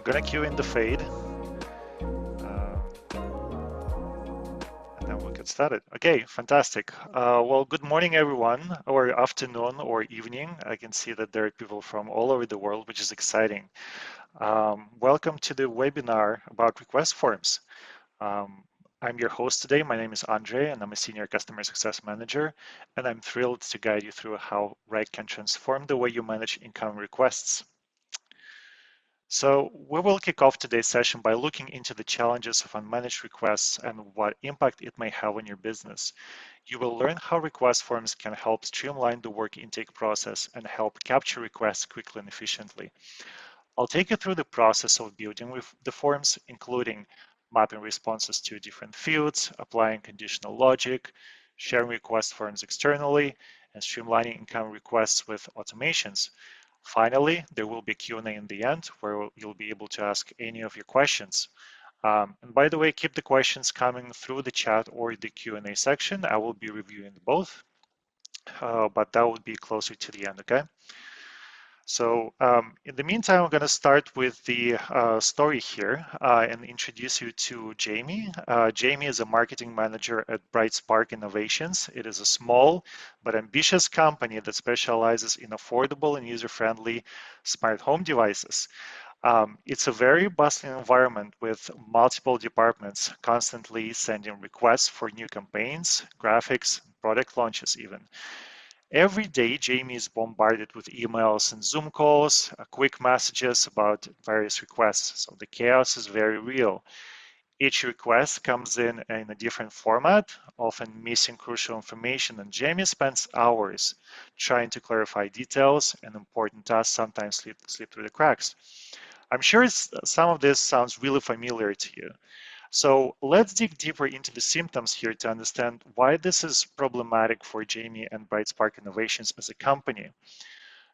gonna cue in the fade. And then we'll get started. Okay, fantastic. Well, good morning, everyone, or afternoon or evening. I can see that there are people from all over the world, which is exciting. Welcome to the webinar about request forms. I'm your host today. My name is Andre, and I'm a Senior Customer Success Manager, and I'm thrilled to guide you through how Wrike can transform the way you manage incoming requests. So we will kick off today's session by looking into the challenges of unmanaged requests and what impact it may have on your business. You will learn how request forms can help streamline the work intake process and help capture requests quickly and efficiently. I'll take you through the process of building with the forms, including mapping responses to different fields, applying conditional logic, sharing request forms externally, and streamlining incoming requests with automations. Finally, there will be Q&A in the end where you'll be able to ask any of your questions. And by the way, keep the questions coming through the chat or the Q&A section. I will be reviewing both, but that would be closer to the end, okay? So in the meantime, I'm going to start with the story here and introduce you to Jamie. Jamie is a marketing manager at Bright Spark Innovations. It is a small but ambitious company that specializes in affordable and user-friendly smart home devices. It's a very bustling environment with multiple departments constantly sending requests for new campaigns, graphics, product launches even. Every day, Jamie is bombarded with emails and Zoom calls, quick messages about various requests. So the chaos is very real. Each request comes in a different format, often missing crucial information, and Jamie spends hours trying to clarify details, and important tasks sometimes slip through the cracks. I'm sure some of this sounds really familiar to you. So let's dig deeper into the symptoms here to understand why this is problematic for Jamie and Bright Spark Innovations as a company.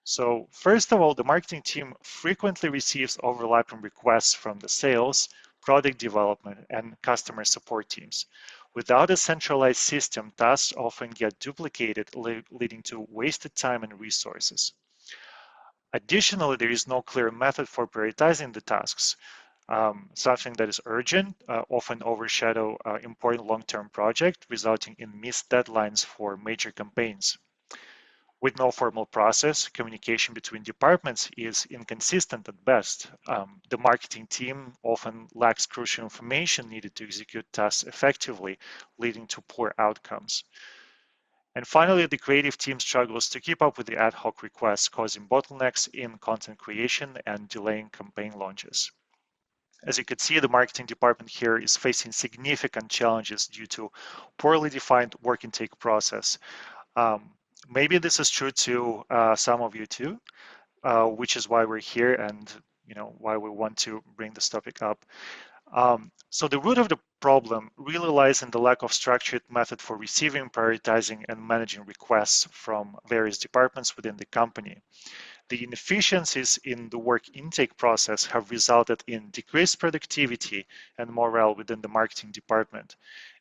So first of all, the marketing team frequently receives overlapping requests from the sales, product development, and customer support teams. Without a centralized system, tasks often get duplicated, leading to wasted time and resources. Additionally, there is no clear method for prioritizing the tasks. Something that is urgent often overshadow important long-term project, resulting in missed deadlines for major campaigns. With no formal process, communication between departments is inconsistent at best. The marketing team often lacks crucial information needed to execute tasks effectively, leading to poor outcomes. And finally, the creative team struggles to keep up with the ad hoc requests, causing bottlenecks in content creation and delaying campaign launches. As you can see, the marketing department here is facing significant challenges due to poorly defined work intake process. Maybe this is true to some of you too, which is why we're here and why we want to bring this topic up. So the root of the problem really lies in the lack of structured method for receiving, prioritizing, and managing requests from various departments within the company. The inefficiencies in the work intake process have resulted in decreased productivity and morale within the marketing department.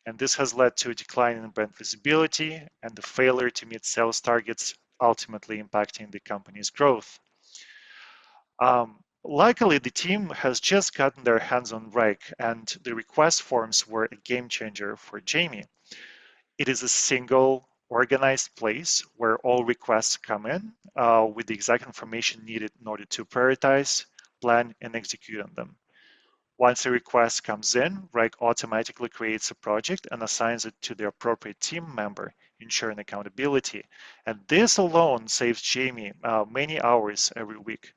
And this has led to a decline in brand visibility and the failure to meet sales targets, ultimately impacting the company's growth. Luckily, the team has just gotten their hands on Wrike, and the request forms were a game changer for Jamie. It is a single organized place where all requests come in with the exact information needed in order to prioritize, plan, and execute on them. Once a request comes in, Wrike automatically creates a project and assigns it to the appropriate team member, ensuring accountability. And this alone saves Jamie many hours every week.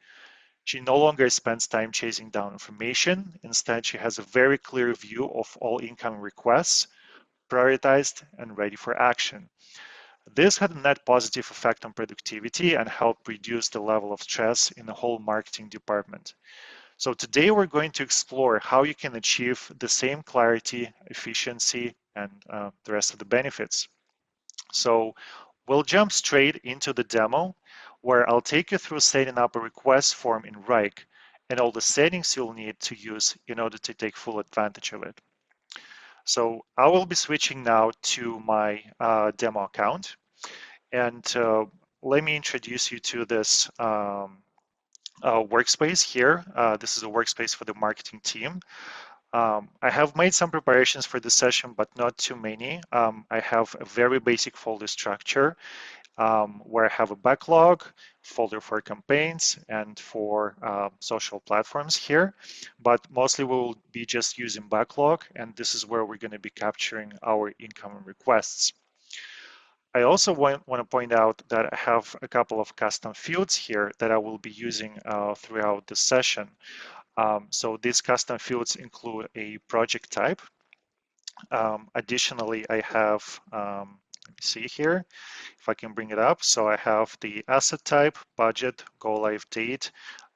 She no longer spends time chasing down information. Instead, she has a very clear view of all incoming requests, prioritized and ready for action. This had a net positive effect on productivity and helped reduce the level of stress in the whole marketing department. So today we're going to explore how you can achieve the same clarity, efficiency, and the rest of the benefits. So we'll jump straight into the demo where I'll take you through setting up a request form in Wrike and all the settings you'll need to use in order to take full advantage of it. So I will be switching now to my demo account, and let me introduce you to this workspace here. This is a workspace for the marketing team. I have made some preparations for this session, but not too many. I have a very basic folder structure where I have a backlog, folder for campaigns, and for social platforms here. But mostly we'll be just using backlog, and this is where we're going to be capturing our incoming requests. I also want to point out that I have a couple of custom fields here that I will be using throughout the session. So these custom fields include a project type. Additionally, I have, let me see here, if I can bring it up. So I have the asset type, budget, go live date,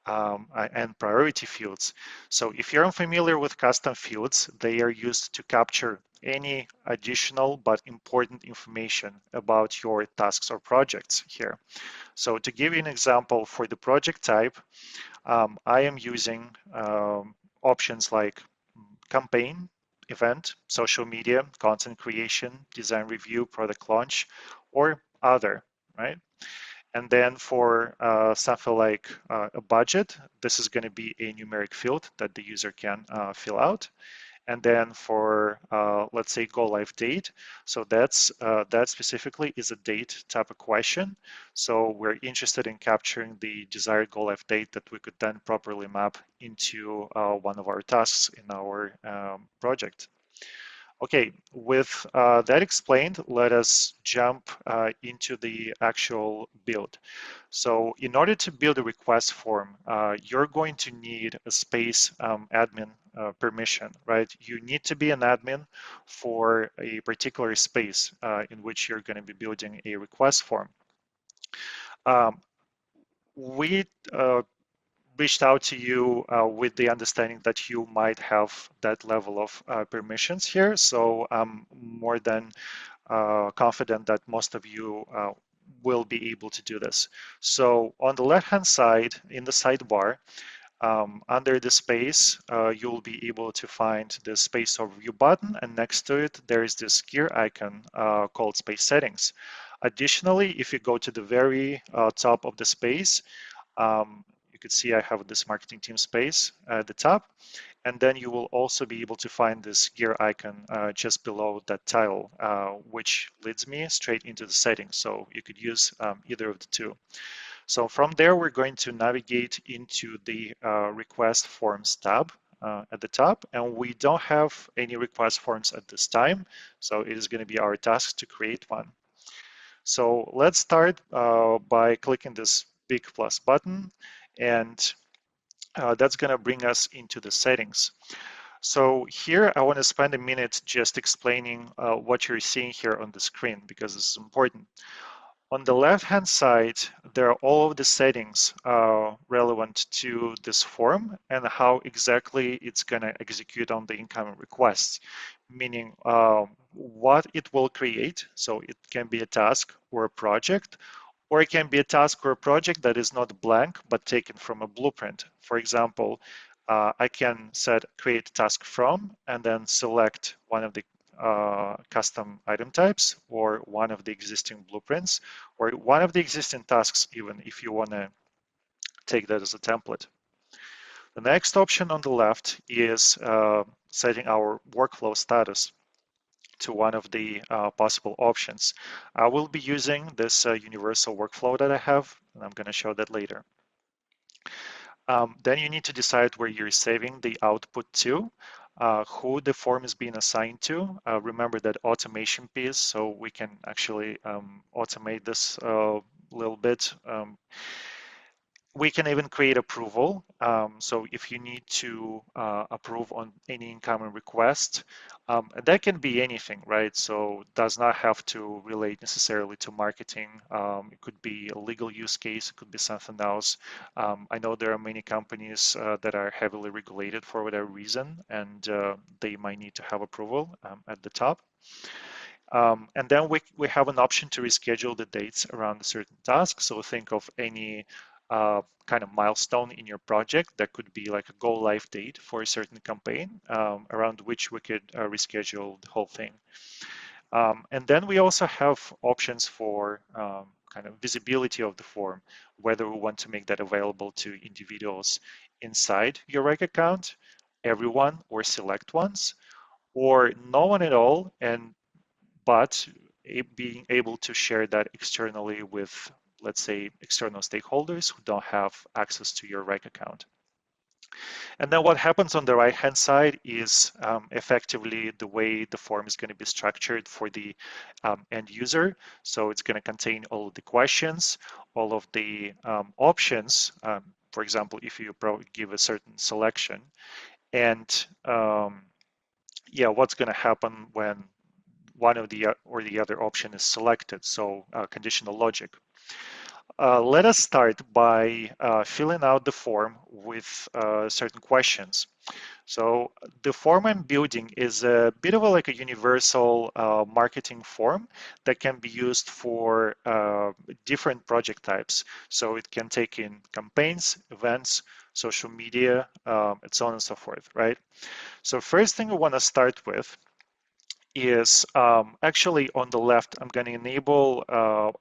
and priority fields. So if you're unfamiliar with custom fields, they are used to capture any additional but important information about your tasks or projects here. So to give you an example for the project type, I am using options like campaign, event, social media, content creation, design review, product launch, or other, right? And then for something like a budget, this is going to be a numeric field that the user can fill out. And then for, let's say, go live date. So that specifically is a date type of question. So we're interested in capturing the desired go live date that we could then properly map into one of our tasks in our project. Okay, with that explained, let us jump into the actual build. So in order to build a request form, you're going to need a space admin permission, right? You need to be an admin for a particular space in which you're going to be building a request form. We reached out to you with the understanding that you might have that level of permissions here. So I'm more than confident that most of you will be able to do this. So on the left-hand side in the sidebar, under the space, you'll be able to find the space overview button, and next to it, there is this gear icon called space settings. Additionally, if you go to the very top of the space, you can see I have this marketing team space at the top, and then you will also be able to find this gear icon just below that title, which leads me straight into the settings. So you could use either of the two. So from there, we're going to navigate into the request forms tab at the top, and we don't have any request forms at this time. So it is going to be our task to create one. So let's start by clicking this big plus button, and that's going to bring us into the settings. So here I want to spend a minute just explaining what you're seeing here on the screen, because this is important. On the left-hand side, there are all of the settings relevant to this form and how exactly it's going to execute on the incoming requests, meaning what it will create. So it can be a task or a project, or it can be a task or a project that is not blank, but taken from a blueprint. For example, I can set create task from, and then select one of the custom item types, or one of the existing blueprints, or one of the existing tasks, even if you want to take that as a template. The next option on the left is setting our workflow status to one of the possible options. I will be using this universal workflow that I have, and I'm going to show that later. Then you need to decide where you're saving the output to, who the form is being assigned to. Remember that automation piece, so we can actually automate this a little bit. We can even create approval. So if you need to approve on any incoming request, that can be anything, right? So it does not have to relate necessarily to marketing. It could be a legal use case. It could be something else. I know there are many companies that are heavily regulated for whatever reason, and they might need to have approval at the top. And then we have an option to reschedule the dates around a certain task. So think of any kind of milestone in your project that could be like a go live date for a certain campaign around which we could reschedule the whole thing. And then we also have options for kind of visibility of the form, whether we want to make that available to individuals inside your Wrike account, everyone or select ones, or no one at all, but being able to share that externally with, let's say, external stakeholders who don't have access to your Wrike account. And then what happens on the right-hand side is effectively the way the form is going to be structured for the end user. So it's going to contain all of the questions, all of the options. For example, if you give a certain selection, and yeah, what's going to happen when one of the or the other option is selected. So conditional logic. Let us start by filling out the form with certain questions. So the form I'm building is a bit of like a universal marketing form that can be used for different project types. So it can take in campaigns, events, social media, and so on and so forth, right? So first thing I want to start with is actually on the left, I'm going to enable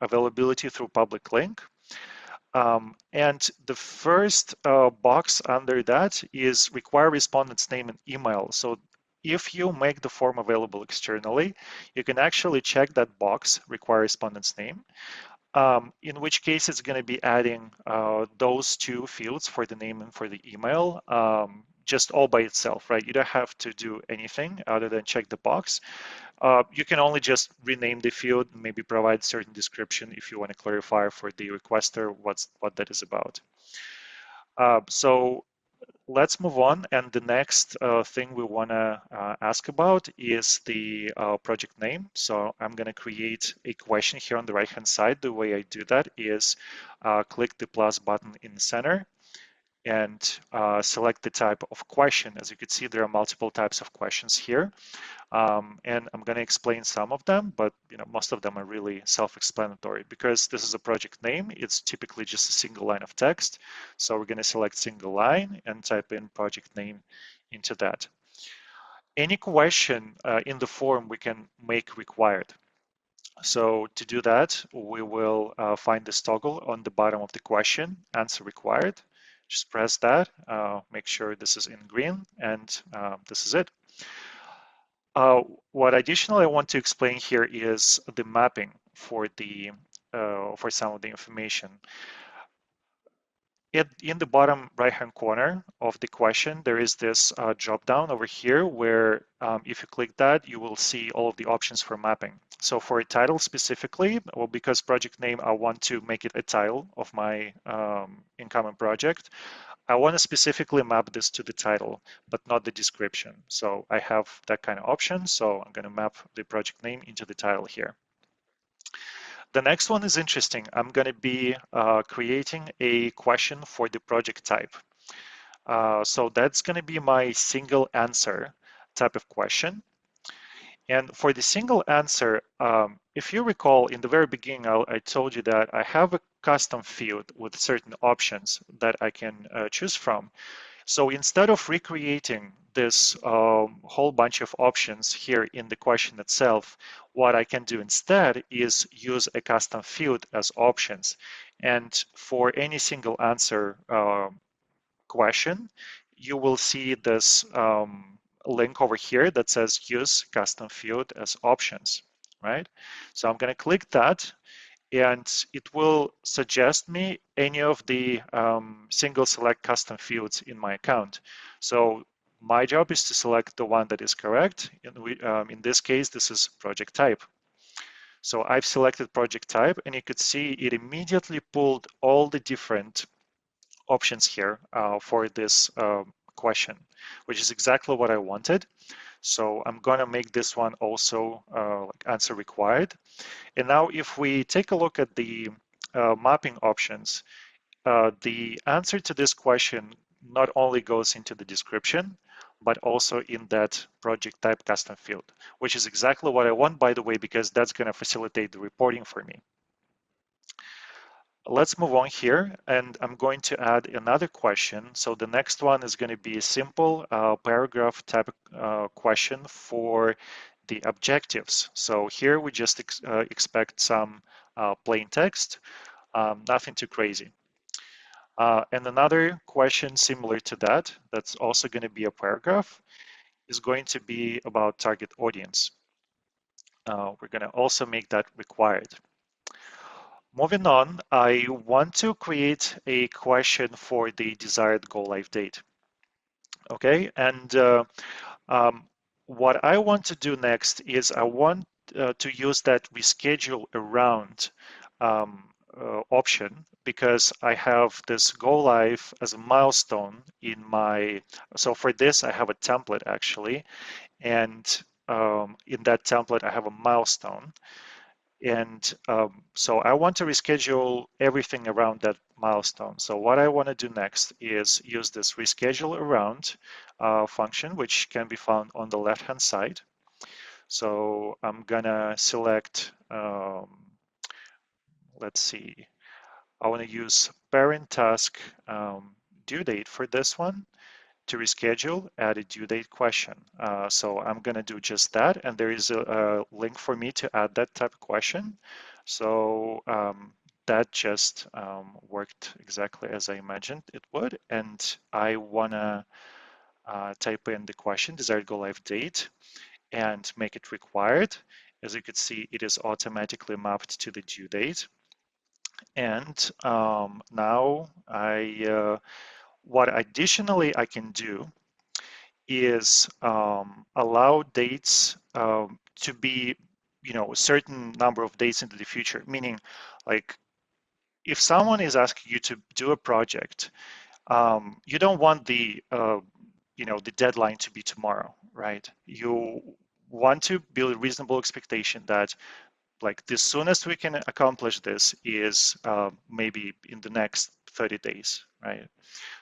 availability through public link. And the first box under that is require respondent's name and email. So if you make the form available externally, you can actually check that box, require respondent's name, in which case it's going to be adding those two fields for the name and for the email, just all by itself, right? You don't have to do anything other than check the box. You can only just rename the field, maybe provide certain description if you want to clarify for the requester what that is about. So let's move on. And the next thing we want to ask about is the project name. So I'm going to create a question here on the right-hand side. The way I do that is click the plus button in the center and select the type of question. As you can see, there are multiple types of questions here. And I'm going to explain some of them, but most of them are really self-explanatory. Because this is a project name, it's typically just a single line of text. So we're going to select single line and type in project name into that. Any question in the form we can make required. So to do that, we will find this toggle on the bottom of the question, answer required. Just press that, make sure this is in green, and this is it. What additionally I want to explain here is the mapping for some of the information. In the bottom right-hand corner of the question, there is this drop down over here where if you click that, you will see all of the options for mapping. So for a title specifically, well, because project name, I want to make it a title of my incoming project. I want to specifically map this to the title, but not the description. So I have that kind of option. So I'm going to map the project name into the title here. The next one is interesting. I'm going to be creating a question for the project type. So that's going to be my single answer type of question. And for the single answer, if you recall in the very beginning, I told you that I have a custom field with certain options that I can choose from. So instead of recreating this whole bunch of options here in the question itself, what I can do instead is use a custom field as options. And for any single answer question, you will see this link over here that says use custom field as options, right? So I'm going to click that, and it will suggest me any of the single select custom fields in my account. So my job is to select the one that is correct. In this case, this is project type. So I've selected project type, and you could see it immediately pulled all the different options here for this question, which is exactly what I wanted. So I'm going to make this one also like answer required. And now if we take a look at the mapping options, the answer to this question not only goes into the description, but also in that project type custom field, which is exactly what I want, by the way, because that's going to facilitate the reporting for me. Let's move on here, and I'm going to add another question. So the next one is going to be a simple paragraph type question for the objectives. So here we just expect some plain text, nothing too crazy. And another question similar to that, that's also going to be a paragraph, is going to be about target audience. We're going to also make that required. Moving on, I want to create a question for the desired go live date. Okay, and what I want to do next is I want to use that reschedule around option, because I have this go live as a milestone in my, so for this I have a template actually, and in that template I have a milestone. And so I want to reschedule everything around that milestone. So what I want to do next is use this reschedule around function, which can be found on the left-hand side. So I'm gonna select, let's see, I want to use parent task due date for this one. To reschedule, add a due date question. So I'm going to do just that. And there is a link for me to add that type of question. So that just worked exactly as I imagined it would. And I want to type in the question, desired go live date, and make it required. As you can see, it is automatically mapped to the due date. And now what additionally I can do is allow dates to be, a certain number of dates into the future. Meaning, like, if someone is asking you to do a project, you don't want the, the deadline to be tomorrow, right? You want to build a reasonable expectation that, like, the soonest we can accomplish this is maybe in the next 30 days, right?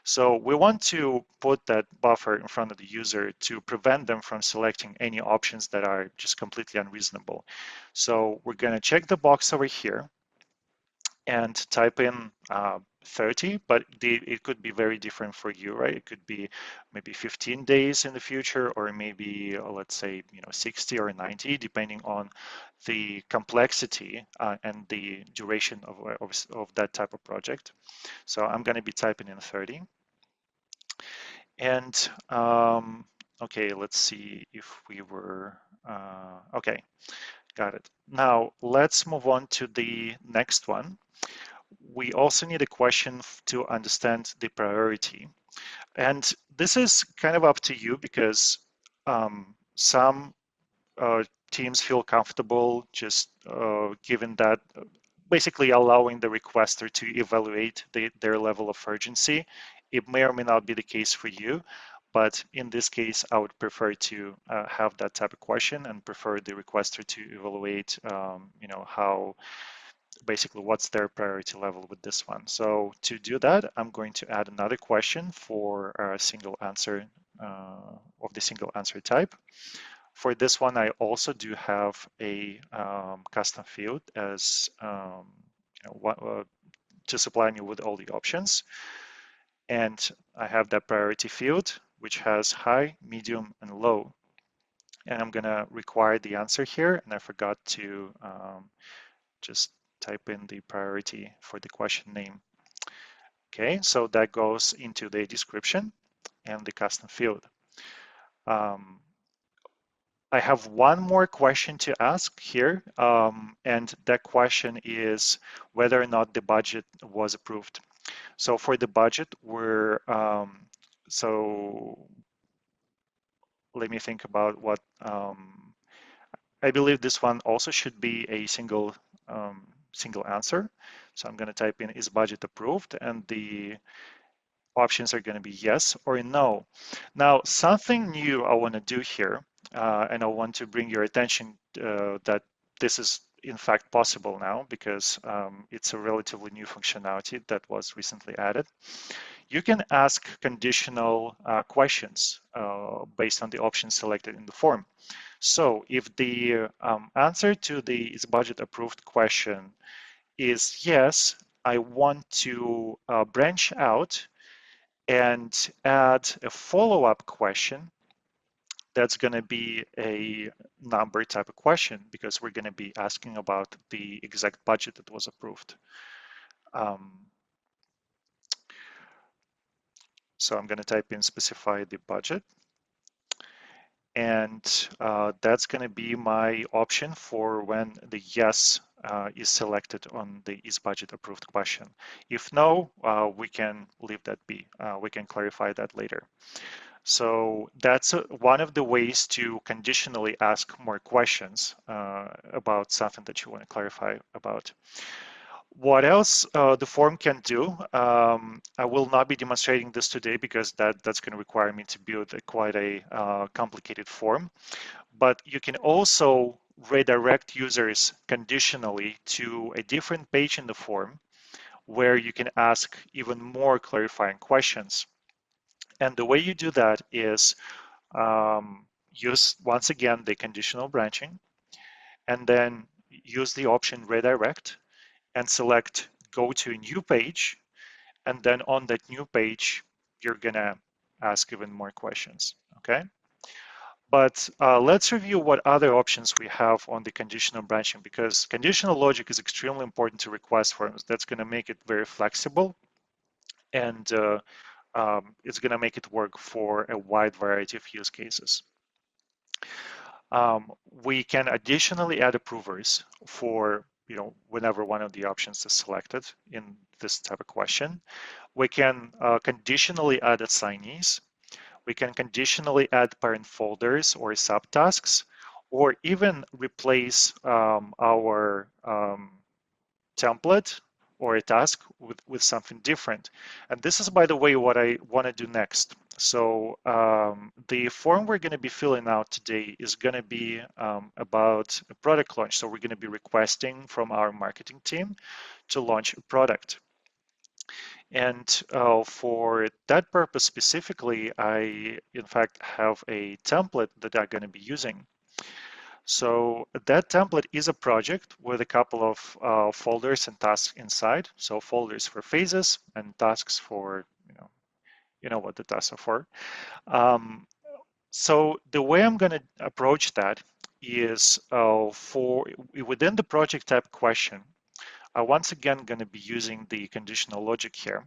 So we want to put that buffer in front of the user to prevent them from selecting any options that are just completely unreasonable. So we're going to check the box over here and type in 30, but it could be very different for you, right? It could be maybe 15 days in the future, or maybe let's say 60 or 90, depending on the complexity and the duration of that type of project. So I'm going to be typing in 30. And okay, let's see if we were, okay, got it. Now let's move on to the next one. We also need a question to understand the priority. And this is kind of up to you, because some teams feel comfortable just given that, basically allowing the requester to evaluate their level of urgency. It may or may not be the case for you, but in this case, I would prefer to have that type of question and prefer the requester to evaluate, how, basically what's their priority level with this one. So to do that, I'm going to add another question for a single answer of the single answer type. For this one, I also do have a custom field as to supply me with all the options. And I have that priority field, which has high, medium, and low. And I'm gonna require the answer here, and I forgot to just type in the priority for the question name. Okay, so that goes into the description and the custom field. I have one more question to ask here, and that question is whether or not the budget was approved. So for the budget, so let me think about what, I believe this one also should be a single answer. So I'm going to type in, is budget approved? And the options are going to be yes or no. Now, something new I want to do here, and I want to bring your attention that this is in fact possible now, because it's a relatively new functionality that was recently added. You can ask conditional questions based on the options selected in the form. So if the answer to the is budget approved question is yes, I want to branch out and add a follow-up question that's going to be a number type of question because we're going to be asking about the exact budget that was approved. So I'm going to type in specify the budget. And that's going to be my option for when the yes is selected on the is budget approved question. If no, we can leave that be. We can clarify that later. So that's one of the ways to conditionally ask more questions about something that you want to clarify about. What else the form can do? I will not be demonstrating this today because that's going to require me to build quite a complicated form. But you can also redirect users conditionally to a different page in the form where you can ask even more clarifying questions. And the way you do that is use, once again, the conditional branching, and then use the option redirect and select go to a new page. And then on that new page, you're gonna ask even more questions, okay? But let's review what other options we have on the conditional branching, because conditional logic is extremely important to request forms. That's gonna make it very flexible, and it's gonna make it work for a wide variety of use cases. We can additionally add approvers for whenever one of the options is selected in this type of question. We can conditionally add assignees. We can conditionally add parent folders or subtasks, or even replace our template or a task with something different. And this is, by the way, what I want to do next. So the form we're going to be filling out today is going to be about a product launch. So we're going to be requesting from our marketing team to launch a product. And for that purpose specifically, I, in fact, have a template that I'm going to be using. So that template is a project with a couple of folders and tasks inside. So folders for phases and tasks for, you know what the tasks are for. So the way I'm going to approach that is for within the project type question, I once again going to be using the conditional logic here.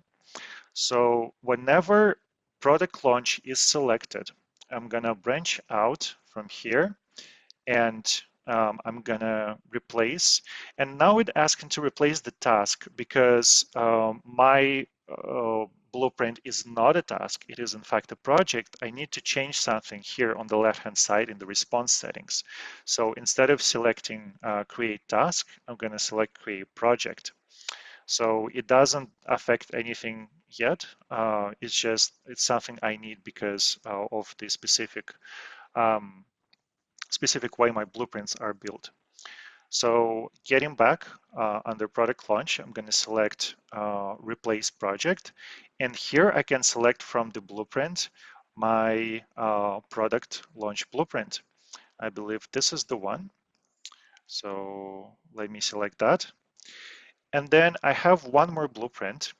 So whenever product launch is selected, I'm going to branch out from here, and I'm gonna replace. And now it asking to replace the task because my blueprint is not a task. It is in fact a project. I need to change something here on the left-hand side in the response settings. So instead of selecting create task, I'm gonna select create project. So it doesn't affect anything yet. It's something I need because of the specific way my blueprints are built. So getting back under product launch, I'm going to select replace project. And here I can select from the blueprint my product launch blueprint. I believe this is the one. So let me select that. And then I have one more blueprint,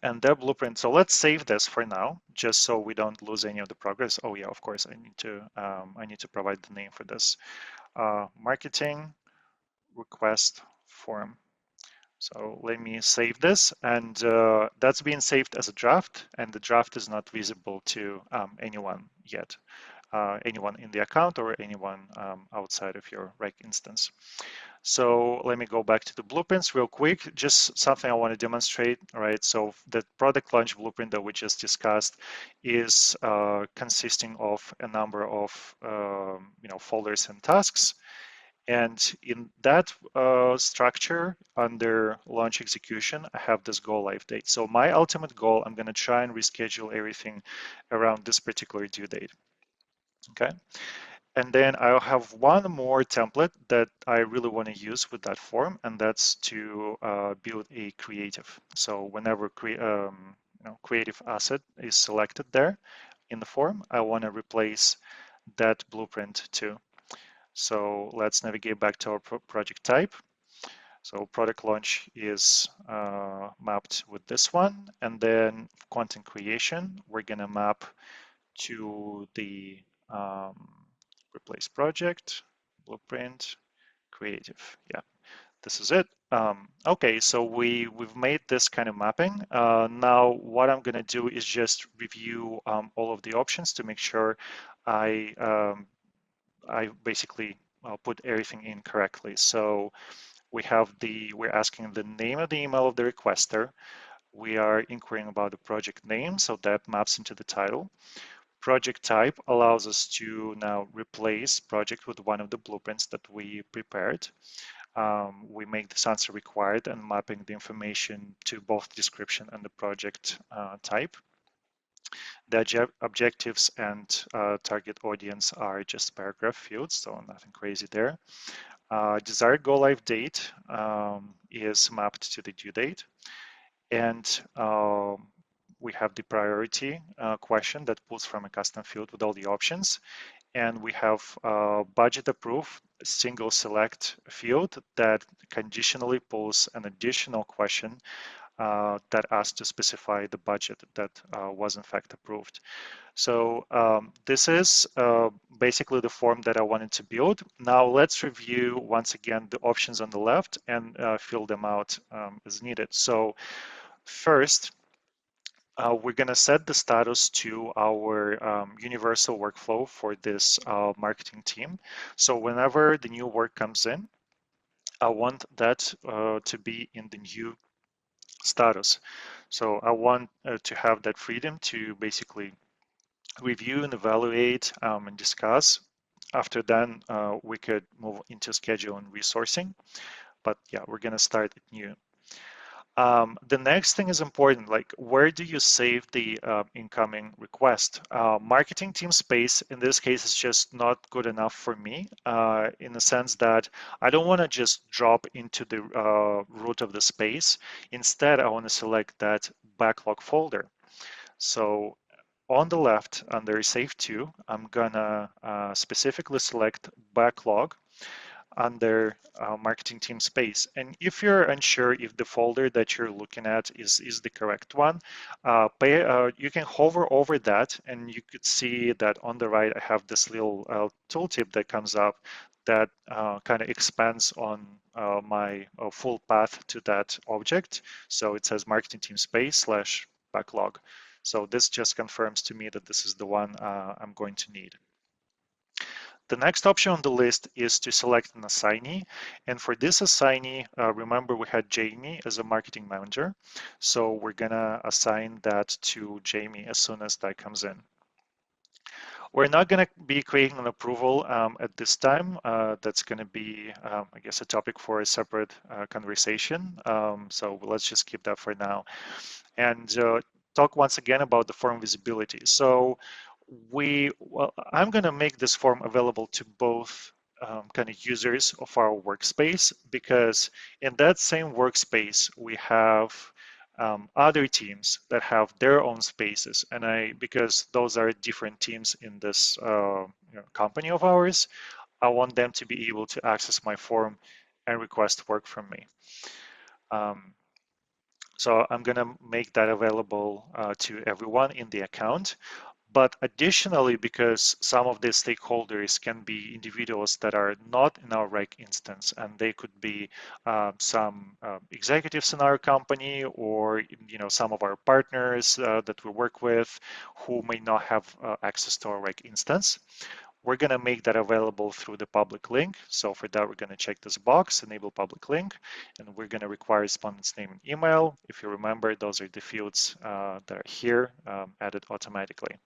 and that blueprint. So let's save this for now, just so we don't lose any of the progress. Oh yeah, of course, I need to provide the name for this. Marketing request form. So let me save this, and that's being saved as a draft, and the draft is not visible to anyone yet, anyone in the account or anyone outside of your Wrike instance. So let me go back to the blueprints real quick, just something I want to demonstrate. All right, so the product launch blueprint that we just discussed is consisting of a number of folders and tasks. And in that structure, under launch execution, I have this go live date. So my ultimate goal, I'm going to try and reschedule everything around this particular due date. Okay. And then I'll have one more template that I really want to use with that form, and that's to build a creative. So whenever creative asset is selected there in the form, I want to replace that blueprint too. So let's navigate back to our project type. So product launch is mapped with this one. And then content creation, we're going to map to the replace project, blueprint, creative. Yeah, this is it. Okay, so we've made this kind of mapping. Now what I'm gonna do is just review all of the options to make sure I basically put everything in correctly. So we're asking the name of the email of the requester. We are inquiring about the project name, so that maps into the title. Project type allows us to now replace project with one of the blueprints that we prepared. We make this answer required and mapping the information to both description and the project type. The objectives and target audience are just paragraph fields, so nothing crazy there. Desired go live date is mapped to the due date. And we have the priority question that pulls from a custom field with all the options. And we have budget approved single select field that conditionally pulls an additional question that asks to specify the budget that was in fact approved. So this is basically the form that I wanted to build. Now let's review once again the options on the left and fill them out as needed. So first, we're going to set the status to our universal workflow for this marketing team. So whenever the new work comes in, I want that to be in the new status. So I want to have that freedom to basically review and evaluate and discuss. After then, we could move into schedule and resourcing. But yeah, we're going to start it new. The next thing is important, like where do you save the incoming request? Marketing team space, in this case, is just not good enough for me in the sense that I don't want to just drop into the root of the space. Instead, I want to select that backlog folder. So on the left under Save To, I'm gonna specifically select backlog under marketing team space. And if you're unsure if the folder that you're looking at is the correct one, you can hover over that and you could see that on the right, I have this little tooltip that comes up that kind of expands on my full path to that object. So it says marketing team space / backlog. So this just confirms to me that this is the one I'm going to need. The next option on the list is to select an assignee. And for this assignee, remember we had Jamie as a marketing manager. So we're gonna assign that to Jamie as soon as that comes in. We're not going to be creating an approval at this time. That's going to be, I guess, a topic for a separate conversation. So let's just keep that for now. And talk once again about the form visibility. So I'm going to make this form available to both kind of users of our workspace, because in that same workspace, we have other teams that have their own spaces. And because those are different teams in this company of ours, I want them to be able to access my form and request work from me. So I'm going to make that available to everyone in the account. But additionally, because some of the stakeholders can be individuals that are not in our Wrike instance, and they could be some executives in our company, or some of our partners that we work with who may not have access to our Wrike instance. We're going to make that available through the public link. So for that, we're going to check this box, enable public link, and we're going to require respondent's name and email. If you remember, those are the fields that are here added automatically.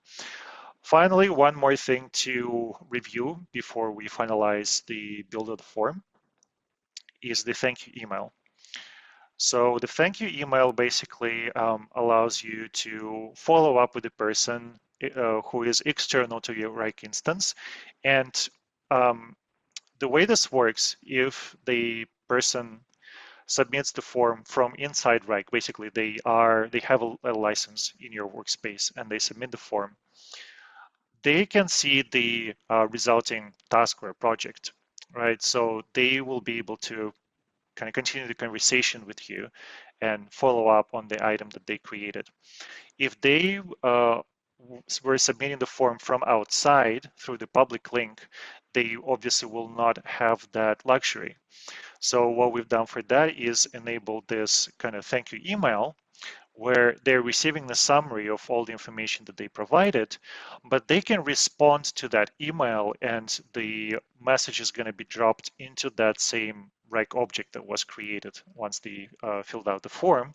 Finally, one more thing to review before we finalize the build of the form is the thank you email. So the thank you email basically allows you to follow up with the person who is external to your Wrike instance. And the way this works, if the person submits the form from inside Wrike, basically they have a license in your workspace and they submit the form, they can see the resulting task or project, right? So they will be able to kind of continue the conversation with you and follow up on the item that they created. If they we're submitting the form from outside through the public link, they obviously will not have that luxury. So what we've done for that is enable this kind of thank you email where they're receiving the summary of all the information that they provided, but they can respond to that email and the message is going to be dropped into that same Wrike object that was created once they filled out the form.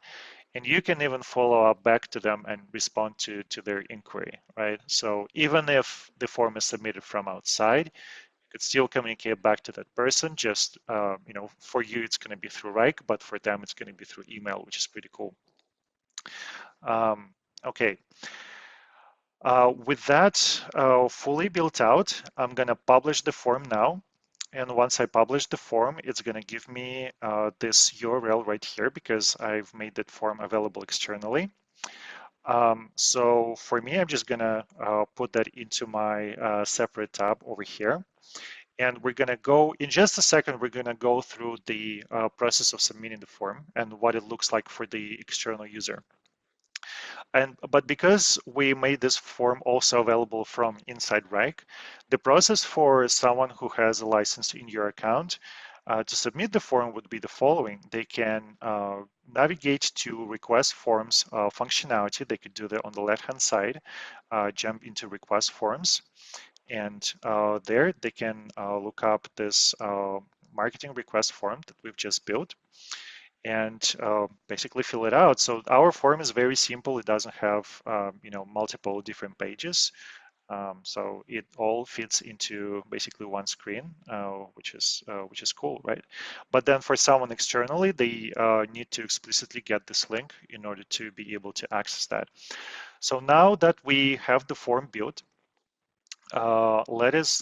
And you can even follow up back to them and respond to their inquiry, right? So even if the form is submitted from outside, you could still communicate back to that person. Just, for you, it's going to be through Wrike, but for them, it's going to be through email, which is pretty cool. Okay. With that fully built out, I'm going to publish the form now. And once I publish the form, it's going to give me this URL right here because I've made that form available externally. So for me, I'm just going to put that into my separate tab over here. And we're going to go, in just a second, we're going to go through the process of submitting the form and what it looks like for the external user. But because we made this form also available from inside Wrike, the process for someone who has a license in your account to submit the form would be the following. They can navigate to request forms functionality. They could do that on the left-hand side, jump into request forms, and there they can look up this marketing request form that we've just built and basically fill it out. So our form is very simple. It doesn't have multiple different pages. So it all fits into basically one screen, which is cool, right? But then for someone externally, they need to explicitly get this link in order to be able to access that. So now that we have the form built, let us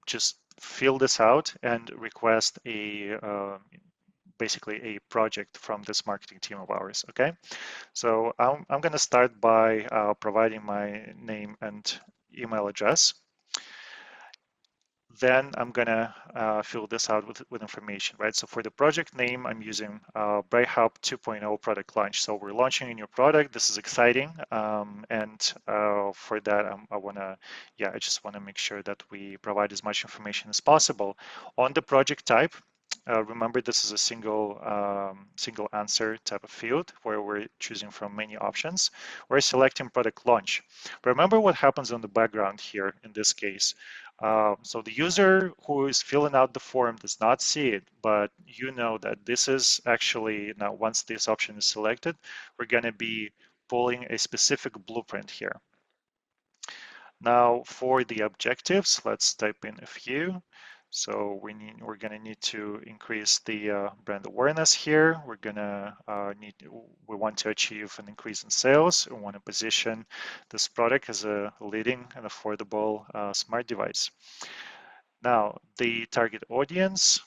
just fill this out and request basically a project from this marketing team of ours, okay? So I'm gonna start by providing my name and email address. Then I'm gonna fill this out with information, right? So for the project name, I'm using BrightHub 2.0 product launch. So we're launching a new product. This is exciting. And for that, I just wanna make sure that we provide as much information as possible. On the project type, remember, this is a single answer type of field where we're choosing from many options. We're selecting product launch. Remember what happens on the background here in this case. So the user who is filling out the form does not see it, but you know that this is actually, now once this option is selected, we're going to be pulling a specific blueprint here. Now for the objectives, let's type in a few. So we're going to need to increase the brand awareness here. We want to achieve an increase in sales. We want to position this product as a leading and affordable smart device. Now the target audience.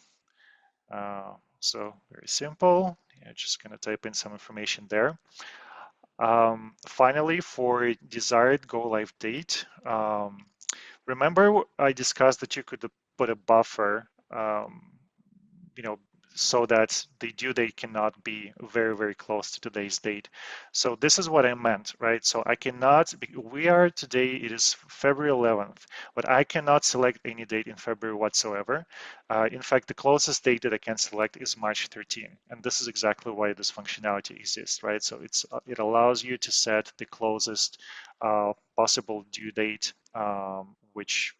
So very simple. Just going to type in some information there. Finally, for desired go live date, remember I discussed that you could put a buffer, so that the due date cannot be very, very close to today's date. So this is what I meant, right? So I cannot, today, it is February 11th, but I cannot select any date in February whatsoever. In fact, the closest date that I can select is March 13. And this is exactly why this functionality exists, right? So it allows you to set the closest possible due date, which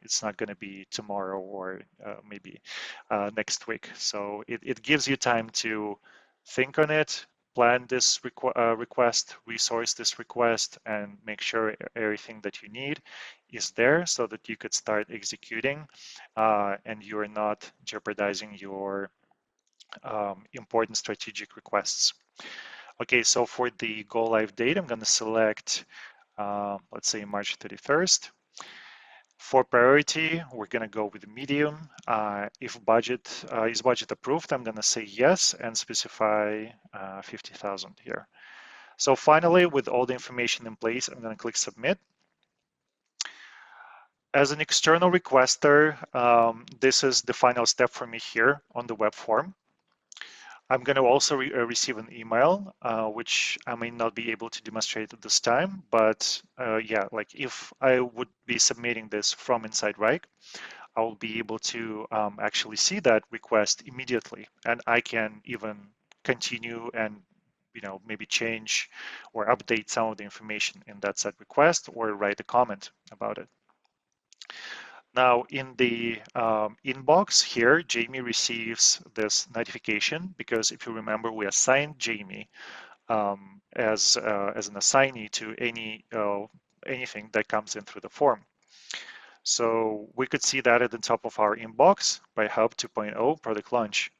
it's not going to be tomorrow or maybe next week. So it gives you time to think on it, plan this request, resource this request, and make sure everything that you need is there so that you could start executing and you're not jeopardizing your important strategic requests. Okay, so for the go live date, I'm going to select, let's say March 31st. For priority, we're going to go with medium. If is budget approved, I'm going to say yes and specify 50,000 here. So finally, with all the information in place, I'm going to click submit. As an external requester, this is the final step for me here on the web form. I'm going to also receive an email, which I may not be able to demonstrate at this time, but yeah, like if I would be submitting this from inside Wrike, I will be able to actually see that request immediately, and I can even continue and maybe change or update some of the information in that set request or write a comment about it. Now in the inbox here, Jamie receives this notification because if you remember, we assigned Jamie as an assignee to anything that comes in through the form. So we could see that at the top of our inbox by Hub 2.0 product launch.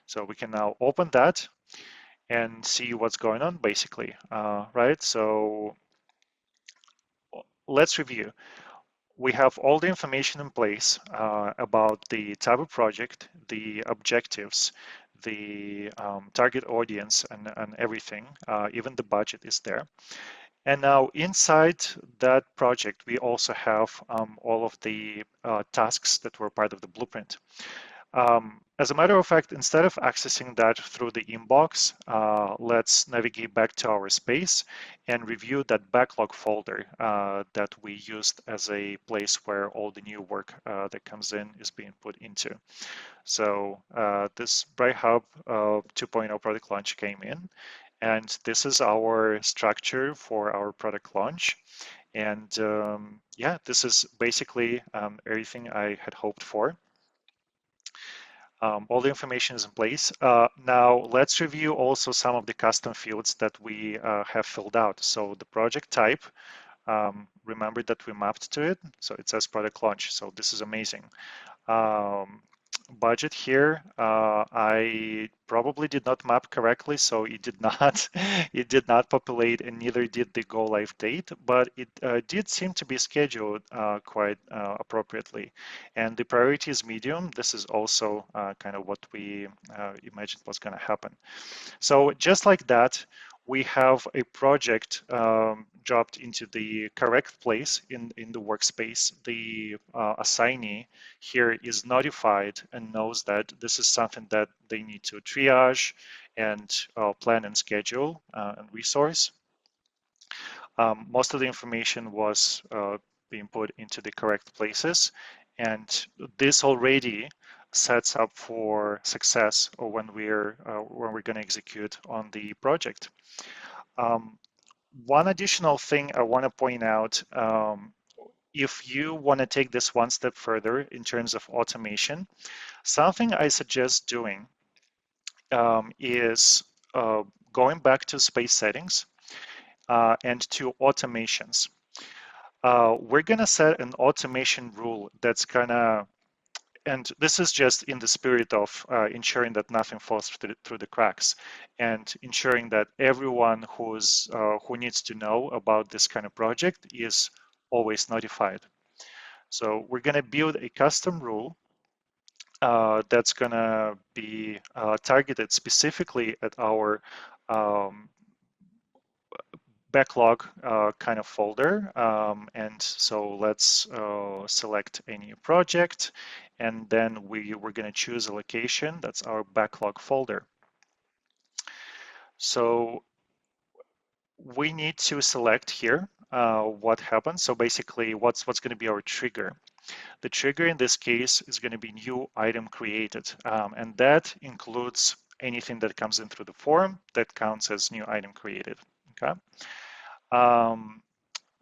So we can now open that and see what's going on basically, right? So let's review. We have all the information in place about the type of project, the objectives, the target audience, and everything. Even the budget is there. And now inside that project, we also have all of the tasks that were part of the blueprint. As a matter of fact, instead of accessing that through the inbox, let's navigate back to our space and review that backlog folder that we used as a place where all the new work that comes in is being put into. So this Bright Hub 2.0 product launch came in, and this is our structure for our product launch. And yeah, this is basically everything I had hoped for. All the information is in place. Now let's review also some of the custom fields that we have filled out. So the project type, remember that we mapped to it. So it says product launch. So this is amazing. Budget here, I probably did not map correctly, so it did not it did not populate, and neither did the go live date, but it did seem to be scheduled quite appropriately. And the priority is medium. This is also kind of what we imagined was going to happen. So just like that, we have a project dropped into the correct place in the workspace. The assignee here is notified and knows that this is something that they need to triage and plan and schedule and resource. Most of the information was being put into the correct places, and this already sets up for success or when we're going to execute on the project. One additional thing I want to point out, if you want to take this one step further in terms of automation, something I suggest doing is going back to space settings and to automations. We're going to set an automation rule that's going to, and this is just in the spirit of ensuring that nothing falls through the cracks and ensuring that everyone who needs to know about this kind of project is always notified. So we're going to build a custom rule that's going to be targeted specifically at our backlog kind of folder. And so let's select a new project, and then we're going to choose a location. That's our backlog folder. So we need to select here what happens. So basically, what's going to be our trigger? The trigger in this case is going to be new item created, and that includes anything that comes in through the form that counts as new item created. Okay.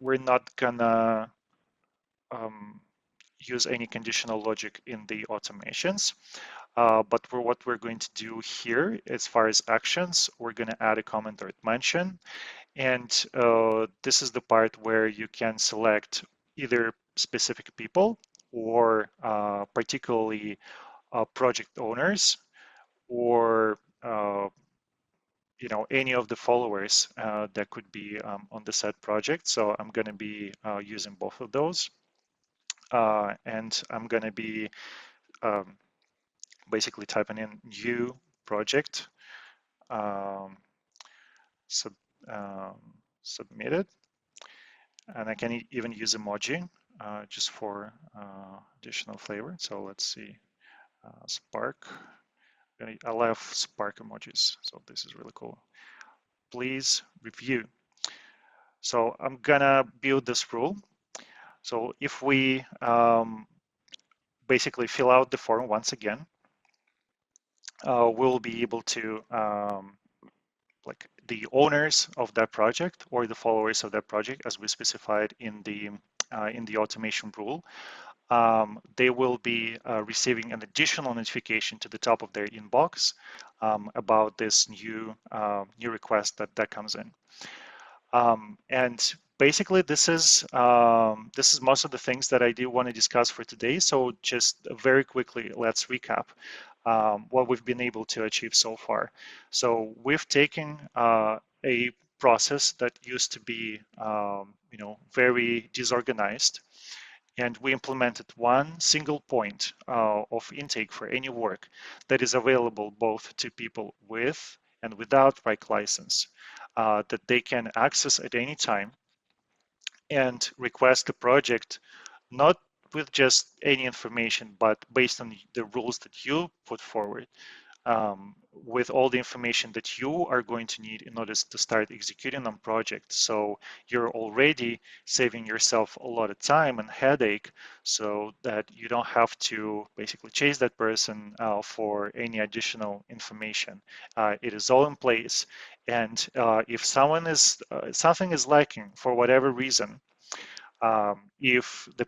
We're not gonna use any conditional logic in the automations, but for what we're going to do here, as far as actions, we're going to add a comment or mention, and this is the part where you can select either specific people or particularly project owners or any of the followers that could be on the said project. So I'm going to be using both of those, and I'm going to be basically typing in new project sub, submitted, and I can even use emoji just for additional flavor. So let's see, Spark I love spark emojis, so this is really cool. Please review. So I'm gonna build this rule. So if we basically fill out the form once again, we'll be able to like the owners of that project or the followers of that project, as we specified in the automation rule, they will be receiving an additional notification to the top of their inbox about this new request that comes in. And basically, this is most of the things that I do want to discuss for today. So just very quickly, let's recap what we've been able to achieve so far. So we've taken a process that used to be, very disorganized, and we implemented one single point of intake for any work that is available both to people with and without Wrike license, that they can access at any time and request a project, not with just any information, but based on the rules that you put forward, with all the information that you are going to need in order to start executing on project. So you're already saving yourself a lot of time and headache, so that you don't have to basically chase that person for any additional information. It is all in place. And if something is lacking for whatever reason, if the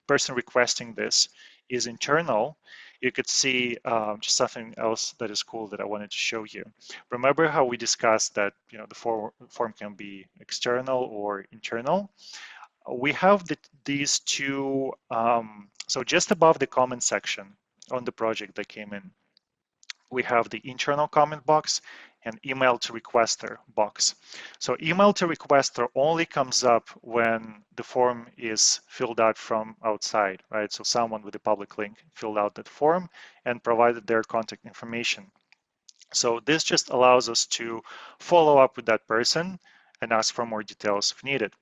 person requesting this is internal, you could see just something else that is cool that I wanted to show you. Remember how we discussed that the form can be external or internal? We have these two, so just above the comment section on the project that came in, we have the internal comment box and email to requester box. So email to requester only comes up when the form is filled out from outside, right? So someone with a public link filled out that form and provided their contact information. So this just allows us to follow up with that person and ask for more details if needed.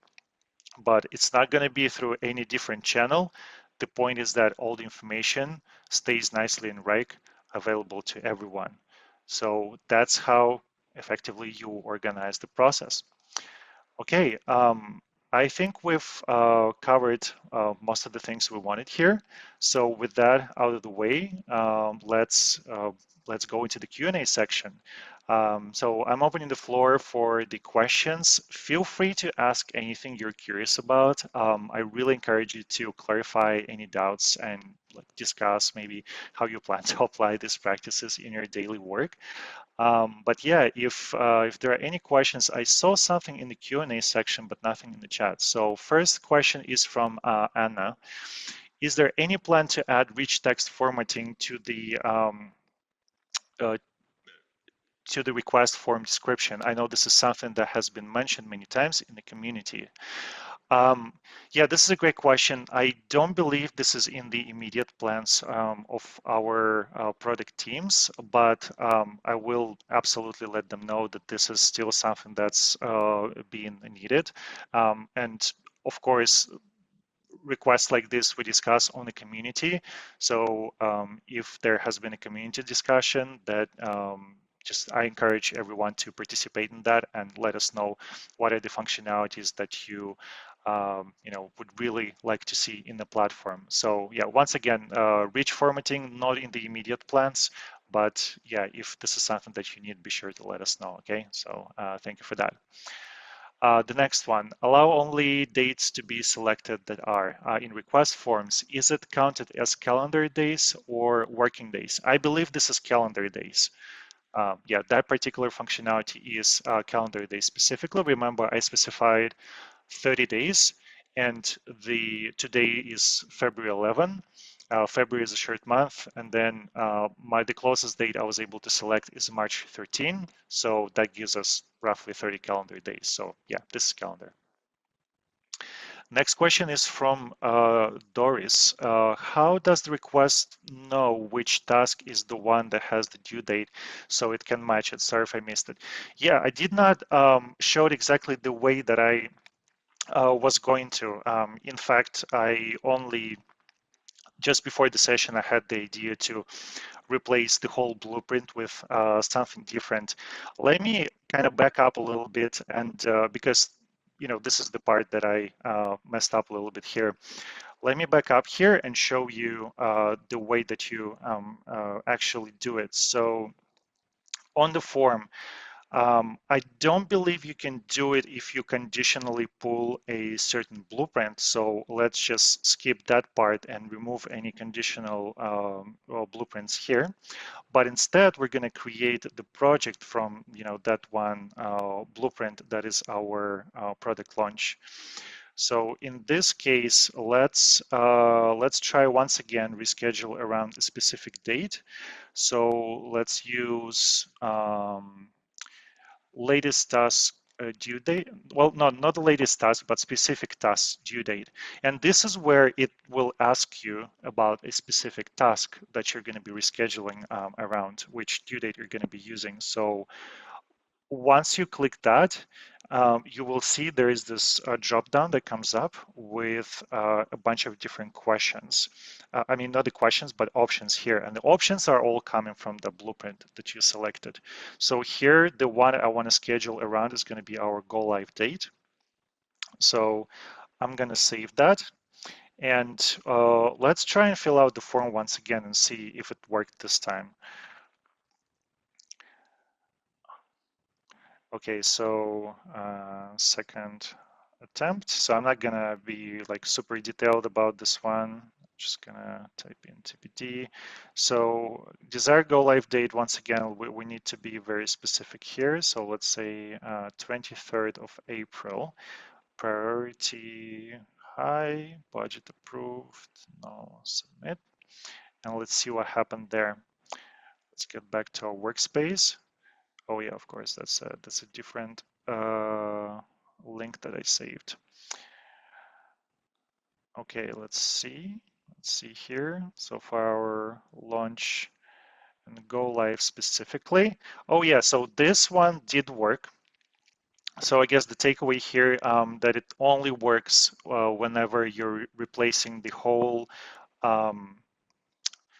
But it's not going to be through any different channel. The point is that all the information stays nicely in Wrike, available to everyone. So that's how effectively you organize the process. Okay, I think we've covered most of the things we wanted here. So with that out of the way, let's go into the Q&A section. So I'm opening the floor for the questions. Feel free to ask anything you're curious about. I really encourage you to clarify any doubts and discuss maybe how you plan to apply these practices in your daily work. But yeah, if there are any questions, I saw something in the Q&A section, but nothing in the chat. So first question is from Anna. Is there any plan to add rich text formatting to the request form description? I know this is something that has been mentioned many times in the community. Yeah, this is a great question. I don't believe this is in the immediate plans of our product teams, but I will absolutely let them know that this is still something that's being needed. And of course, requests like this we discuss on the community. So if there has been a community discussion, that I encourage everyone to participate in that and let us know what are the functionalities that you would really like to see in the platform. So yeah, once again, rich formatting, not in the immediate plans, but yeah, if this is something that you need, be sure to let us know, okay? So thank you for that. The next one, allow only dates to be selected that are in request forms. Is it counted as calendar days or working days? I believe this is calendar days. Yeah, that particular functionality is calendar days specifically. Remember, I specified 30 days, and today is February 11. February is a short month, and then the closest date I was able to select is March 13. So that gives us roughly 30 calendar days. So yeah, this is calendar. Next question is from Doris. How does the request know which task is the one that has the due date so it can match it? Sorry if I missed it. Yeah, I did not show it exactly the way that I was going to. In fact, I only, just before the session, I had the idea to replace the whole blueprint with something different. Let me kind of back up a little bit, and because this is the part that I messed up a little bit here. Let me back up here and show you the way that you actually do it. So on the form, I don't believe you can do it if you conditionally pull a certain blueprint. So let's just skip that part and remove any conditional blueprints here. But instead, we're going to create the project from that one blueprint that is our product launch. So in this case, let's try once again reschedule around a specific date. So let's use latest task due date. Well, not the latest task, but specific task due date. And this is where it will ask you about a specific task that you're going to be rescheduling around, which due date you're going to be using. So once you click that, you will see there is this drop down that comes up with a bunch of different questions. I mean, not the questions, but options here. And the options are all coming from the blueprint that you selected. So here, the one I want to schedule around is going to be our go live date. So I'm going to save that. And let's try and fill out the form once again and see if it worked this time. Okay, so second attempt. So I'm not gonna be like super detailed about this one. I'm just gonna type in TBD. So desired go live date, once again, we need to be very specific here. So let's say 23rd of April, priority high, budget approved, no, submit. And let's see what happened there. Let's get back to our workspace. Oh yeah, of course, that's a different link that I saved. Okay, let's see here. So for our launch and go live specifically. Oh yeah, so this one did work. So I guess the takeaway here that it only works whenever you're replacing the whole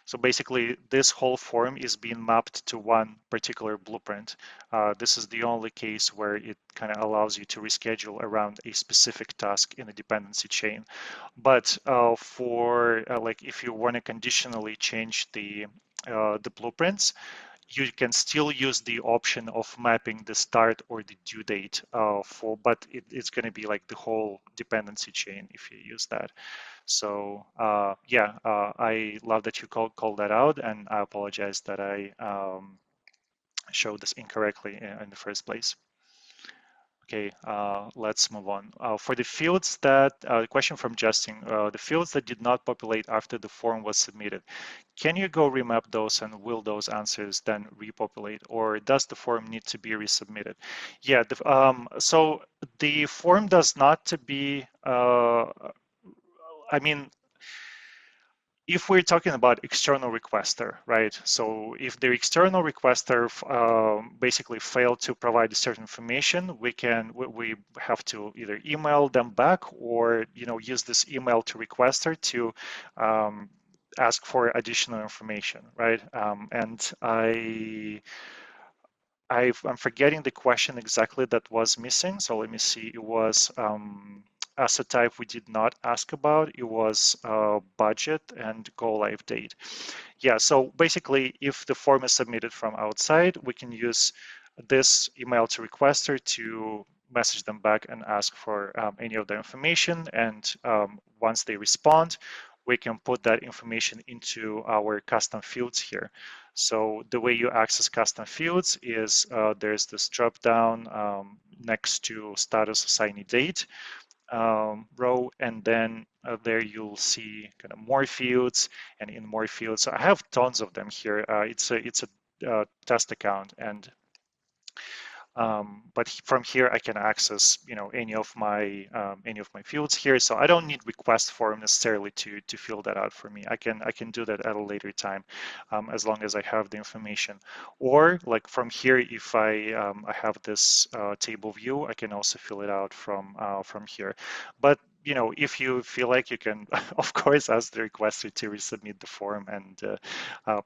so basically, this whole form is being mapped to one particular blueprint. This is the only case where it kind of allows you to reschedule around a specific task in a dependency chain. But for like if you want to conditionally change the blueprints, you can still use the option of mapping the start or the due date but it's going to be like the whole dependency chain if you use that. So yeah, I love that you called that out, and I apologize that I showed this incorrectly in the first place. Okay, let's move on. For the fields that, the question from Justin, the fields that did not populate after the form was submitted, can you go remap those and will those answers then repopulate, or does the form need to be resubmitted? Yeah, so the form does not to be, I mean, if we're talking about external requester, right? So if the external requester basically failed to provide a certain information, we have to either email them back or use this email to requester to ask for additional information, right? And I'm forgetting the question exactly that was missing. So let me see. It was asset type we did not ask about. It was budget and go live date. Yeah, so basically, if the form is submitted from outside, we can use this email to requester to message them back and ask for any of the information. And once they respond, we can put that information into our custom fields here. So the way you access custom fields is there's this drop down next to status assignee date row, and then there you'll see kind of more fields, and in more fields. So I have tons of them here. It's a test account, and but from here I can access any of my fields here. So I don't need request form necessarily to fill that out for me. I can do that at a later time as long as I have the information. Or like from here, if I have this table view, I can also fill it out from here. But if you feel like you can, of course, ask the requester to resubmit the form and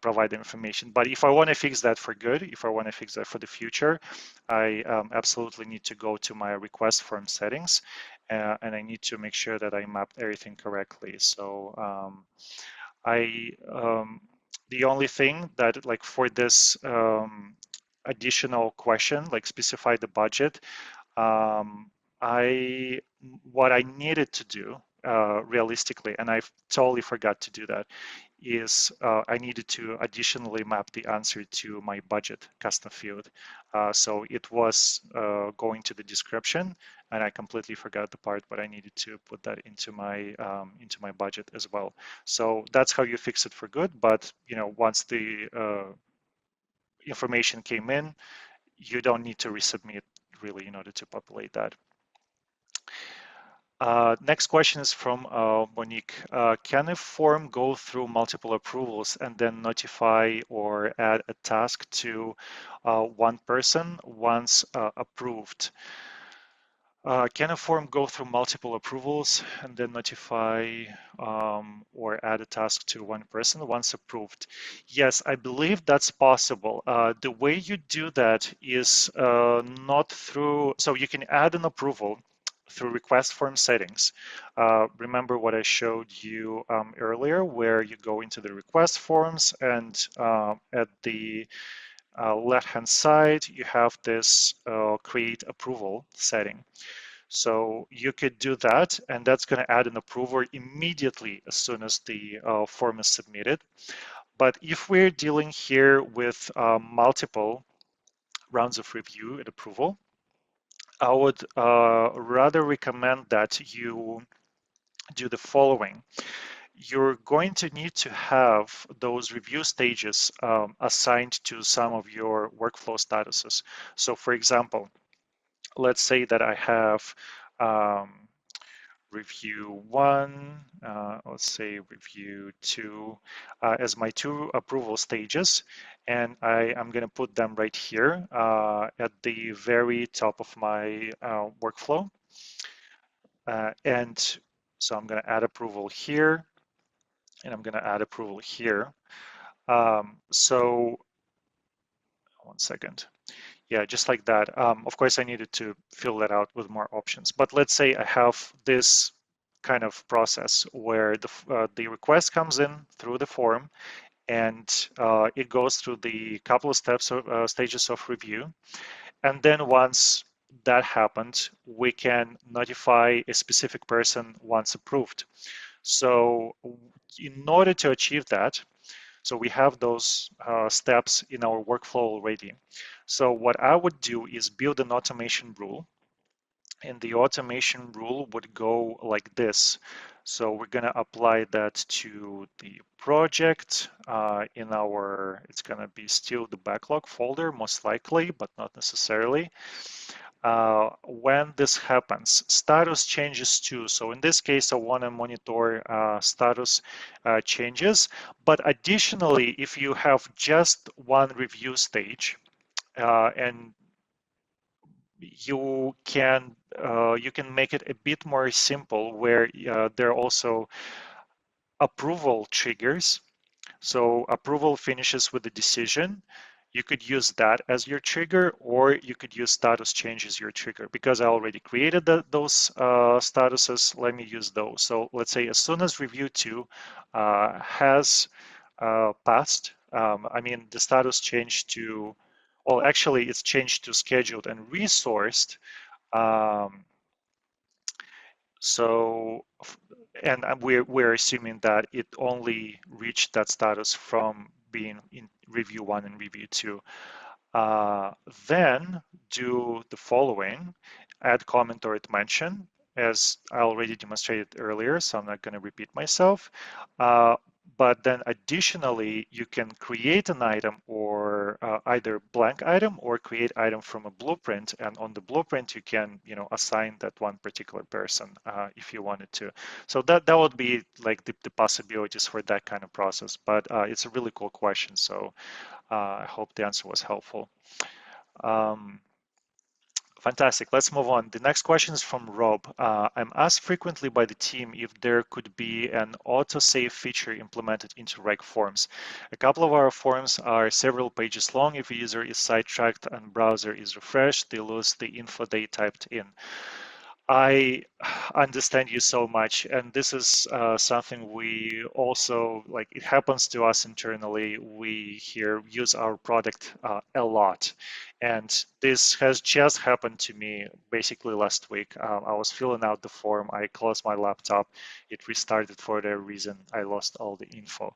provide the information. But if I want to fix that for good, if I want to fix that for the future, I absolutely need to go to my request form settings, and I need to make sure that I mapped everything correctly. So I the only thing that like for this additional question, like specify the budget, um, I what I needed to do realistically, and I totally forgot to do that, is I needed to additionally map the answer to my budget custom field. So it was going to the description, and I completely forgot the part, but I needed to put that into my budget as well. So that's how you fix it for good. But once the information came in, you don't need to resubmit really in order to populate that. Next question is from Monique. Can a form go through multiple approvals and then notify or add a task to one person once approved? Can a form go through multiple approvals and then notify or add a task to one person once approved? Yes, I believe that's possible. The way you do that is not through, so you can add an approval through request form settings. Remember what I showed you earlier, where you go into the request forms and at the left-hand side, you have this create approval setting. So you could do that, and that's going to add an approval immediately as soon as the form is submitted. But if we're dealing here with multiple rounds of review and approval, I would rather recommend that you do the following. You're going to need to have those review stages assigned to some of your workflow statuses. So for example, let's say that I have review one, let's say review two as my two approval stages. And I am going to put them right here at the very top of my workflow. And so I'm going to add approval here, and I'm going to add approval here. So one second. Yeah, just like that. Of course, I needed to fill that out with more options. But let's say I have this kind of process where the request comes in through the form, and it goes through the couple of steps of stages of review. And then once that happened, we can notify a specific person once approved. So in order to achieve that, so we have those steps in our workflow already. So what I would do is build an automation rule, and the automation rule would go like this. So we're going to apply that to the project in our, it's going to be still the backlog folder, most likely, but not necessarily. When this happens, status changes too. So in this case, I want to monitor status changes. But additionally, if you have just one review stage and you can make it a bit more simple, where there are also approval triggers. So approval finishes with a decision. You could use that as your trigger, or you could use status change as your trigger. Because I already created those statuses, let me use those. So let's say as soon as review 2 has passed, I mean the status changed to, well, actually it's changed to scheduled and resourced. So, and we're assuming that it only reached that status from being in review 1 and review 2. Then do the following: add comment or mention, as I already demonstrated earlier, so I'm not going to repeat myself. But then additionally, you can create an item, or either blank item or create item from a blueprint. And on the blueprint, you can assign that one particular person if you wanted to. So that would be like the possibilities for that kind of process. But it's a really cool question. So I hope the answer was helpful. Fantastic. Let's move on. The next question is from Rob. I'm asked frequently by the team if there could be an autosave feature implemented into Wrike forms. A couple of our forms are several pages long. If a user is sidetracked and browser is refreshed, they lose the info they typed in. I understand you so much, and this is something we also like. It happens to us internally. We here use our product a lot, and this has just happened to me basically last week. I was filling out the form. I closed my laptop. It restarted for that reason. I lost all the info.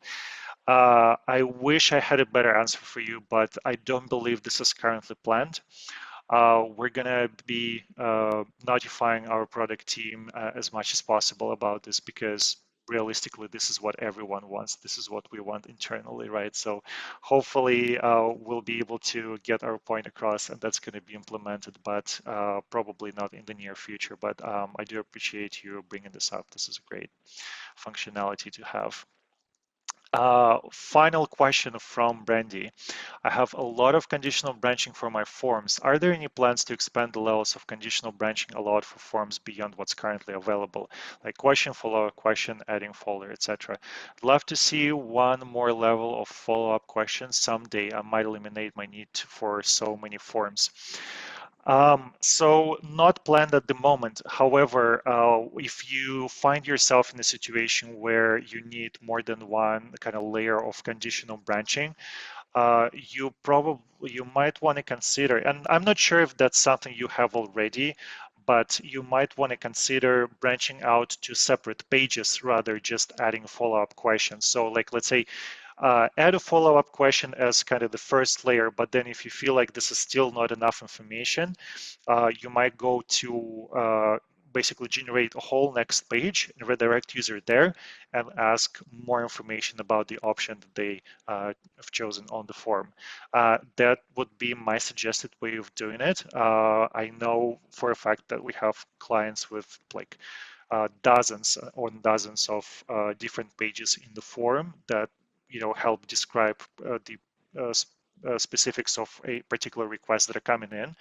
I wish I had a better answer for you, but I don't believe this is currently planned. We're gonna be notifying our product team as much as possible about this because realistically, this is what everyone wants. This is what we want internally, right? So hopefully we'll be able to get our point across and that's gonna be implemented, but probably not in the near future. But I do appreciate you bringing this up. This is a great functionality to have. Final question from Brandy. I have a lot of conditional branching for my forms. Are there any plans to expand the levels of conditional branching allowed for forms beyond what's currently available? Like question, follow-up question, adding folder, etc. I'd love to see one more level of follow-up questions someday. I might eliminate my need for so many forms. So not planned at the moment. However, if you find yourself in a situation where you need more than one kind of layer of conditional branching, you might want to consider, and I'm not sure if that's something you have already, but you might want to consider branching out to separate pages rather just adding follow-up questions. So like, let's say add a follow-up question as kind of the first layer, but then if you feel like this is still not enough information, you might go to basically generate a whole next page and redirect user there and ask more information about the option that they have chosen on the form. That would be my suggested way of doing it. I know for a fact that we have clients with like dozens on dozens of different pages in the form that help describe the specifics of a particular request that are coming in.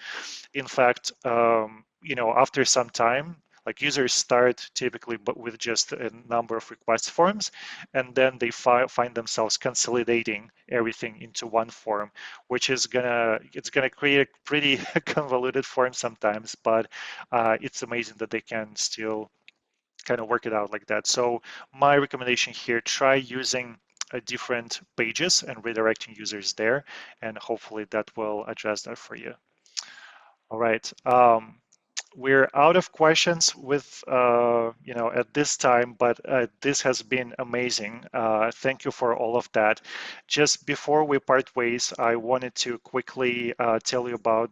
In fact, after some time, like users start typically but with just a number of request forms, and then they find themselves consolidating everything into one form, which is gonna create a pretty convoluted form sometimes, but it's amazing that they can still kind of work it out like that. So my recommendation here, try using different pages and redirecting users there, and hopefully that will address that for you. All right. We're out of questions with at this time, but this has been amazing. Thank you for all of that. Just before we part ways, I wanted to quickly tell you about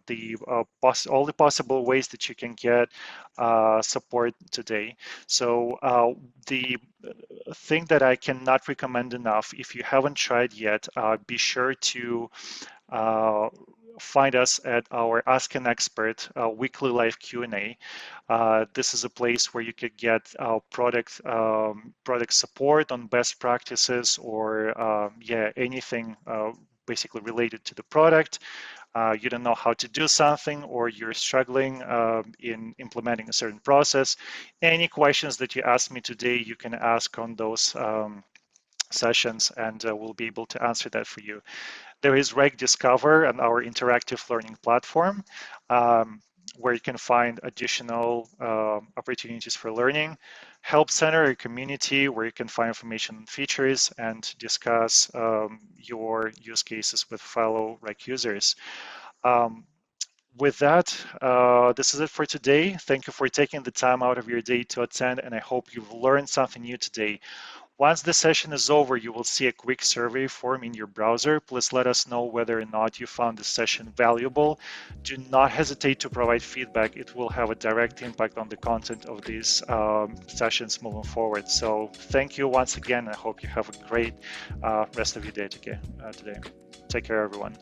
all the possible ways that you can get support today. So the thing that I cannot recommend enough, if you haven't tried yet, be sure to find us at our Ask an Expert weekly live Q&A. This is a place where you could get product support on best practices or anything basically related to the product. You don't know how to do something, or you're struggling in implementing a certain process. Any questions that you ask me today, you can ask on those sessions, and we'll be able to answer that for you. There is Wrike Discover and our interactive learning platform, where you can find additional opportunities for learning. Help Center, a community where you can find information on features and discuss your use cases with fellow Wrike users. With that, this is it for today. Thank you for taking the time out of your day to attend, and I hope you've learned something new today. Once the session is over, you will see a quick survey form in your browser. Please let us know whether or not you found the session valuable. Do not hesitate to provide feedback. It will have a direct impact on the content of these sessions moving forward. So thank you once again. I hope you have a great rest of your day today. Take care, everyone.